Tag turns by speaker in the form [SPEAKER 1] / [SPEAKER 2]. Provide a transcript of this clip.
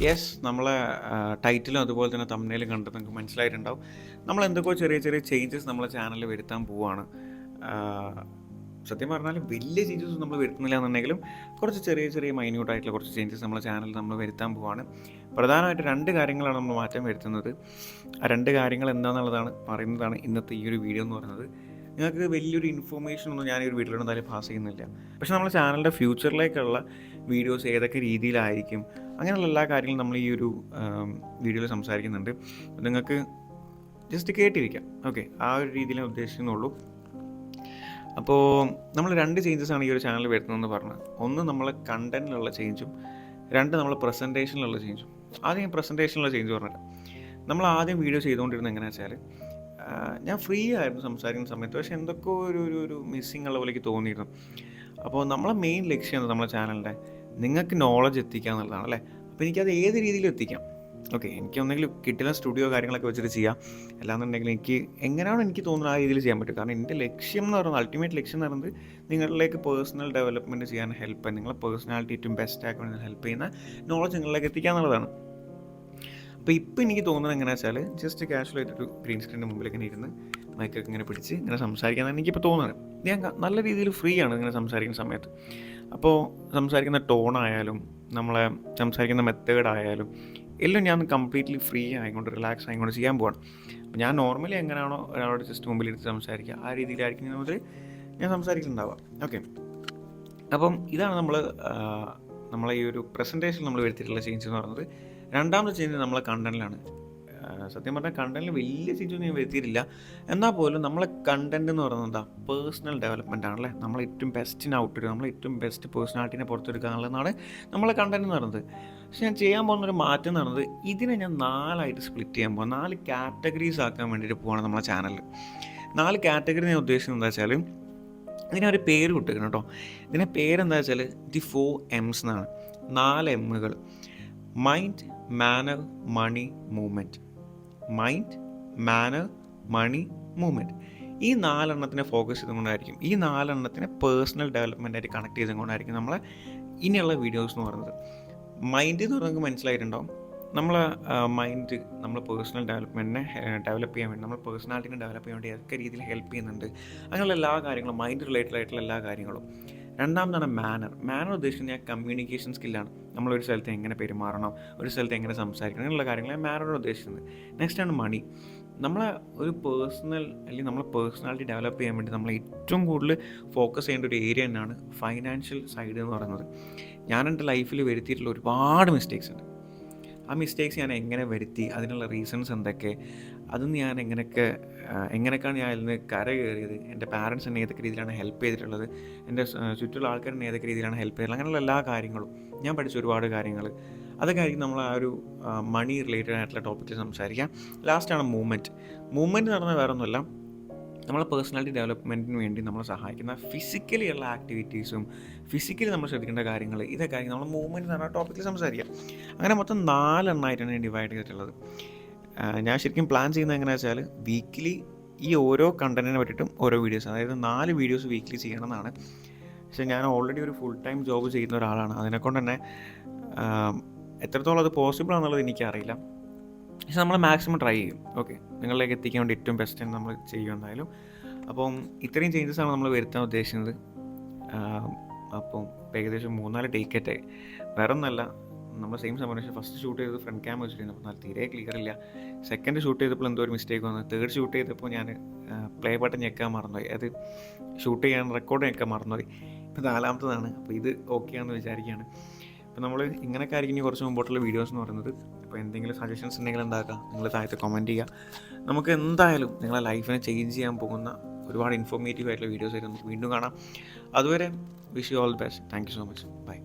[SPEAKER 1] Yes. നമ്മളെ ടൈറ്റിലും അതുപോലെ തന്നെ തംബ്നെയിലും കണ്ടിട്ട് നിങ്ങൾക്ക് മനസ്സിലായിട്ടുണ്ടാവും. നമ്മൾ എന്തൊക്കെയോ ചെറിയ ചെറിയ ചേഞ്ചസ് നമ്മളെ ചാനലിൽ വരുത്താൻ പോവാണ്. സത്യം പറഞ്ഞാൽ വലിയ ചേഞ്ചസ് നമ്മൾ വരുത്തുന്നില്ല എന്നുണ്ടെങ്കിലും കുറച്ച് ചെറിയ ചെറിയ മൈന്യൂട്ടായിട്ടുള്ള കുറച്ച് ചേഞ്ചസ് നമ്മളെ ചാനലിൽ നമ്മൾ വരുത്താൻ പോവാണ്. പ്രധാനമായിട്ട് 2 കാര്യങ്ങളാണ് നമ്മൾ മാറ്റം വരുത്തുന്നത്. ആ 2 കാര്യങ്ങൾ എന്താണെന്നുള്ളതാണ് പറയുന്നതാണ് ഇന്നത്തെ ഈ ഒരു വീഡിയോ എന്ന് പറയുന്നത്. നിങ്ങൾക്ക് വലിയൊരു ഇൻഫോർമേഷൻ ഒന്നും ഞാൻ ഈ ഒരു വീഡിയോയിൽ എന്തായാലും പാസ് ചെയ്യുന്നില്ല. പക്ഷേ നമ്മുടെ ചാനലിൻ്റെ ഫ്യൂച്ചറിലേക്കുള്ള വീഡിയോസ് ഏതൊക്കെ രീതിയിലായിരിക്കും, അങ്ങനെയുള്ള എല്ലാ കാര്യങ്ങളും നമ്മൾ ഈ ഒരു വീഡിയോയിൽ സംസാരിക്കുന്നുണ്ട്. നിങ്ങൾക്ക് ജസ്റ്റ് കേട്ടിരിക്കാം. ഓക്കെ, ആ ഒരു രീതിയിലേ ഉദ്ദേശിക്കുന്നുള്ളൂ. അപ്പോൾ നമ്മൾ 2 ചേഞ്ചസാണ് ഈ ഒരു ചാനൽ വരുന്നതെന്ന് പറഞ്ഞത്. ഒന്ന് നമ്മളെ കണ്ടൻറ്റിലുള്ള ചേഞ്ചും, 2 നമ്മളെ പ്രസൻറ്റേഷനിലുള്ള ചേഞ്ചും. ആദ്യം പ്രസൻറ്റേഷനിലുള്ള ചേഞ്ച് പറഞ്ഞിട്ട്, നമ്മൾ ആദ്യം വീഡിയോ ചെയ്തുകൊണ്ടിരുന്നത് എങ്ങനെയാണെന്ന് വെച്ചാൽ, ഞാൻ ഫ്രീ ആയിരുന്നു സംസാരിക്കുന്ന സമയത്ത്. പക്ഷേ എന്തൊക്കെയോ ഒരു മിസ്സിങ് ഉള്ള പോലെയൊക്കെ തോന്നിയിരുന്നു. അപ്പോൾ നമ്മളെ മെയിൻ ലക്ഷ്യം നമ്മളെ ചാനലിൻ്റെ നിങ്ങൾക്ക് നോളജ് എത്തിക്കുക എന്നുള്ളതാണ് അല്ലേ. അപ്പോൾ എനിക്കത് ഏത് രീതിയിലും എത്തിക്കാം. ഓക്കെ, എനിക്ക് ഒന്നെങ്കിലും കിട്ടുന്ന സ്റ്റുഡിയോ കാര്യങ്ങളൊക്കെ വെച്ചിട്ട് ചെയ്യാം. അല്ലാന്നുണ്ടെങ്കിൽ എനിക്ക് എങ്ങനെയാണോ എനിക്ക് തോന്നുന്നത് ആ രീതിയിൽ ചെയ്യാൻ പറ്റും. കാരണം എൻ്റെ ലക്ഷ്യം എന്ന് പറയുന്നത്, അൾട്ടിമേറ്റ് ലക്ഷ്യം എന്ന് പറയുന്നത് നിങ്ങളിലേക്ക് പേഴ്സണൽ ഡെവലപ്മെൻറ്റ് ചെയ്യാൻ ഹെൽപ്പ്, നിങ്ങളെ പേഴ്സണാലിറ്റി ഏറ്റവും ബെസ്റ്റ് ആക്കാൻ ഹെൽപ്പ് ചെയ്യുന്ന നോളജ് നിങ്ങളിലേക്ക് എത്തിക്കുക എന്നുള്ളതാണ്. അപ്പോൾ ഇപ്പോൾ എനിക്ക് തോന്നുന്നത് എങ്ങനെയാണെന്ന് വെച്ചാൽ, ജസ്റ്റ് കാഷ്വലായിട്ടൊരു ഗ്രീൻ സ്ക്രീനിൻ്റെ മുമ്പിലേക്ക് ഇങ്ങനെ ഇരുന്ന് മൈക്കൊക്കെ ഇങ്ങനെ പിടിച്ച് ഇങ്ങനെ സംസാരിക്കാനാണ് എനിക്കിപ്പോൾ തോന്നുന്നത്. ഞാൻ നല്ല രീതിയിൽ ഫ്രീ ആണ് ഇങ്ങനെ സംസാരിക്കുന്ന സമയത്ത്. അപ്പോൾ സംസാരിക്കുന്ന ടോണായാലും നമ്മളെ സംസാരിക്കുന്ന മെത്തേഡായാലും എല്ലാം ഞാൻ കംപ്ലീറ്റ്ലി ഫ്രീ ആയിക്കൊണ്ട് റിലാക്സ് ആയിക്കൊണ്ട് ചെയ്യാൻ പോവാണ്. അപ്പോൾ ഞാൻ നോർമലി എങ്ങനെയാണോ ഒരാളോട് ജസ്റ്റ് മുമ്പിലിരുന്ന് സംസാരിക്കുക, ആ രീതിയിലായിരിക്കും ഞാൻ സംസാരിക്കുന്നുണ്ടാവുക. ഓക്കെ, അപ്പം ഇതാണ് നമ്മളെ ഈ ഒരു പ്രസൻറ്റേഷൻ നമ്മൾ വരുത്തിയിട്ടുള്ള ചേഞ്ച് എന്ന് പറയുന്നത്. രണ്ടാമത്തെ ചേഞ്ച് നമ്മളെ കണ്ടൻറ്റിലാണ്. സത്യം പറഞ്ഞാൽ കണ്ടൻറ്റിൽ വലിയ ചേഞ്ചൊന്നും ഞാൻ വരുത്തിയിട്ടില്ല. എന്നാൽ പോലും നമ്മളെ കണ്ടൻറ്റ് എന്ന് പറയുന്നത് എന്താ, പേഴ്സണൽ ഡെവലപ്മെൻ്റ് ആണല്ലേ. നമ്മൾ ഏറ്റവും ബെസ്റ്റിന് ഔട്ട്ഡുക, നമ്മൾ ഏറ്റവും ബെസ്റ്റ് പേഴ്സണാലിറ്റിനെ പുറത്തെടുക്കുക എന്നുള്ളതാണ് നമ്മളെ കണ്ടൻറ്റ് എന്ന് പറയുന്നത്. പക്ഷെ ഞാൻ ചെയ്യാൻ പോകുന്നൊരു മാറ്റം എന്ന് പറയുന്നത്, ഇതിനെ ഞാൻ 4 സ്പ്ലിറ്റ് ചെയ്യാൻ പോകും. 4 കാറ്റഗറീസ് ആക്കാൻ വേണ്ടിയിട്ട് പോവാണ് നമ്മളെ ചാനലിൽ. 4 കാറ്റഗറി ഞാൻ ഉദ്ദേശിക്കുന്നത് എന്താ വെച്ചാൽ, ഇതിനൊരു പേര് കൊടുക്കണം കേട്ടോ. ഇതിൻ്റെ പേരെന്താ വെച്ചാൽ ദി 4 M's എന്നാണ്. 4 Mകൾ: മൈൻഡ്, മാനർ, മണി, മൂവ്മെൻറ്റ്. മൈൻഡ്, മാനർ, മണി, മൂവ്മെൻറ്റ്. ഈ 4 ഫോക്കസ് ചെയ്തുകൊണ്ടായിരിക്കും, ഈ 4 പേഴ്സണൽ ഡെവലപ്മെൻറ്റായിട്ട് കണക്ട് ചെയ്തുകൊണ്ടായിരിക്കും നമ്മളെ ഇനിയുള്ള വീഡിയോസ് എന്ന് പറയുന്നത്. മൈൻഡ് എന്ന് പറയുന്നത് മനസ്സിലായിട്ടുണ്ടാവും. നമ്മളെ മൈൻഡ് നമ്മളെ പേഴ്സണൽ ഡെവലപ്മെൻറ്റിനെ ഡെവലപ്പ് ചെയ്യാൻ വേണ്ടി, നമ്മൾ പേഴ്സണാലിറ്റിനെ ഡെവലപ്പ് ചെയ്യാൻ വേണ്ടി ഏതൊക്കെ രീതിയിൽ ഹെൽപ്പ് ചെയ്യുന്നുണ്ട്, അങ്ങനെയുള്ള എല്ലാ കാര്യങ്ങളും, മൈൻഡ് റിലേറ്റഡ് ആയിട്ടുള്ള എല്ലാ കാര്യങ്ങളും. രണ്ടാമതാണ് മാനർ. മാനർ ഉദ്ദേശിക്കുന്നത് കമ്മ്യൂണിക്കേഷൻ സ്കില്ലാണ്. നമ്മളൊരു സ്ഥലത്ത് എങ്ങനെ പെരുമാറണം, ഒരു സ്ഥലത്ത് എങ്ങനെ സംസാരിക്കണം, അങ്ങനെയുള്ള കാര്യങ്ങളാണ് മാനറോട് ഉദ്ദേശിക്കുന്നത്. നെക്സ്റ്റാണ് മണി. നമ്മളെ ഒരു പേഴ്സണൽ അല്ലെങ്കിൽ നമ്മളെ പേഴ്സണാലിറ്റി ഡെവലപ്പ് ചെയ്യാൻ വേണ്ടി നമ്മൾ ഏറ്റവും കൂടുതൽ ഫോക്കസ് ചെയ്യേണ്ട ഒരു ഏരിയ തന്നെയാണ് ഫൈനാൻഷ്യൽ സൈഡ് എന്ന് പറയുന്നത്. ഞാൻ എൻ്റെ ലൈഫിൽ വരുത്തിയിട്ടുള്ള ഒരുപാട് മിസ്റ്റേക്സ് ഉണ്ട്. ആ മിസ്റ്റേക്സ് ഞാൻ എങ്ങനെ വരുത്തി, അതിനുള്ള റീസൺസ് എന്തൊക്കെ, അതൊന്ന് ഞാൻ എങ്ങനെയൊക്കെയാണ് ഞാൻ അതിൽ നിന്ന് കയറിയത്, എൻ്റെ പാരൻസ് എന്നെ ഏതൊക്കെ രീതിയിലാണ് ഹെൽപ്പ് ചെയ്തിട്ടുള്ളത്, എൻ്റെ ചുറ്റുള്ള ആൾക്കാരെന്നെ ഏതൊക്കെ രീതിയിലാണ് ഹെൽപ്പ് ചെയ്തിട്ടുള്ളത്, അങ്ങനെയുള്ള എല്ലാ കാര്യങ്ങളും ഞാൻ പഠിച്ച ഒരുപാട് കാര്യങ്ങൾ, അതൊക്കെ ആയിരിക്കും നമ്മൾ ആ ഒരു മണി റിലേറ്റഡ് ആയിട്ടുള്ള ടോപ്പിക്കിൽ സംസാരിക്കാം. ലാസ്റ്റാണ് മൂവ്മെൻറ്റ്. മൂവ്മെൻറ്റ് എന്ന് പറഞ്ഞാൽ വേറെ ഒന്നുമല്ല, നമ്മളെ പേഴ്സണാലിറ്റി ഡെവലപ്മെൻറ്റിന് വേണ്ടി നമ്മളെ സഹായിക്കുന്ന ഫിസിക്കലി ഉള്ള ആക്ടിവിറ്റീസും ഫിസിക്കലി നമ്മൾ ശ്രദ്ധിക്കേണ്ട കാര്യങ്ങൾ, ഇതൊക്കെ ആയിരിക്കും നമ്മൾ മൂവ്മെൻറ്റ് എന്ന് പറഞ്ഞ ടോപ്പിക്കിൽ സംസാരിക്കാം. അങ്ങനെ മൊത്തം 4 ഞാൻ ഡിവൈഡ് ചെയ്തിട്ടുള്ളത്. ഞാൻ ശരിക്കും പ്ലാൻ ചെയ്യുന്നത് എങ്ങനെയാണെന്ന് വെച്ചാൽ, വീക്കിലി ഈ ഓരോ കണ്ടൻറ്റിനെ പറ്റിയിട്ടും ഓരോ വീഡിയോസ്, അതായത് 4 വീഡിയോസ് വീക്കിലി ചെയ്യണമെന്നാണ്. പക്ഷേ ഞാൻ ഓൾറെഡി ഒരു ഫുൾ ടൈം ജോബ് ചെയ്യുന്ന ഒരാളാണ്. അതിനെക്കൊണ്ട് തന്നെ എത്രത്തോളം അത് പോസിബിൾ ആണെന്നുള്ളത് എനിക്കറിയില്ല. പക്ഷെ നമ്മൾ മാക്സിമം ട്രൈ ചെയ്യും. ഓക്കെ, നിങ്ങളിലേക്ക് എത്തിക്കാൻ വേണ്ടി ഏറ്റവും ബെസ്റ്റ് നമ്മൾ ചെയ്യും എന്തായാലും. അപ്പം ഇത്രയും ചേഞ്ചസാണ് നമ്മൾ വരുത്താൻ ഉദ്ദേശിക്കുന്നത്. അപ്പം ഏകദേശം 3-4 ടേക്കറ്റായി. വേറെ ഒന്നല്ല, നമ്മൾ സെയിം സംഭവം. ഫസ്റ്റ് ഷൂട്ട് ചെയ്തത് ഫ്രണ്ട് ക്യാം വെച്ചിരുന്നു, അപ്പോൾ തീരെ ക്ലിയർ ഇല്ല. സെക്കൻഡ് ഷൂട്ട് ചെയ്തപ്പോൾ എന്തോ ഒരു മിസ്റ്റേക്ക് വന്നു. തേർഡ് ഷൂട്ട് ചെയ്തപ്പോൾ ഞാൻ പ്ലേ ബട്ടൺ ഞെക്കാൻ മറന്നുപോയി, അത് ഷൂട്ട് ചെയ്യാൻ റെക്കോർഡ് ഞെക്കാൻ മറന്നുപോയി. ഇപ്പോൾ 4ാമത്തതാണ്. അപ്പോൾ ഇത് ഓക്കെ ആണെന്ന് വിചാരിക്കുകയാണ്. അപ്പോൾ നമ്മൾ ഇങ്ങനെയൊക്കെ ആയിരിക്കും ഇനി കുറച്ച് മുമ്പോട്ടുള്ള വീഡിയോസ് എന്ന് പറയുന്നത്. അപ്പോൾ എന്തെങ്കിലും സജഷൻസ് ഉണ്ടെങ്കിൽ ഉണ്ടാക്കുക, നിങ്ങൾ താഴത്ത് കമൻറ്റ് ചെയ്യുക. നമുക്ക് എന്തായാലും നിങ്ങളെ ലൈഫിനെ ചേഞ്ച് ചെയ്യാൻ പോകുന്ന ഒരുപാട് ഇൻഫോർമേറ്റീവ് ആയിട്ടുള്ള വീഡിയോസ് ആയിട്ട് നമുക്ക് വീണ്ടും കാണാം. അതുവരെ wish you all the best. Thank you so much. By.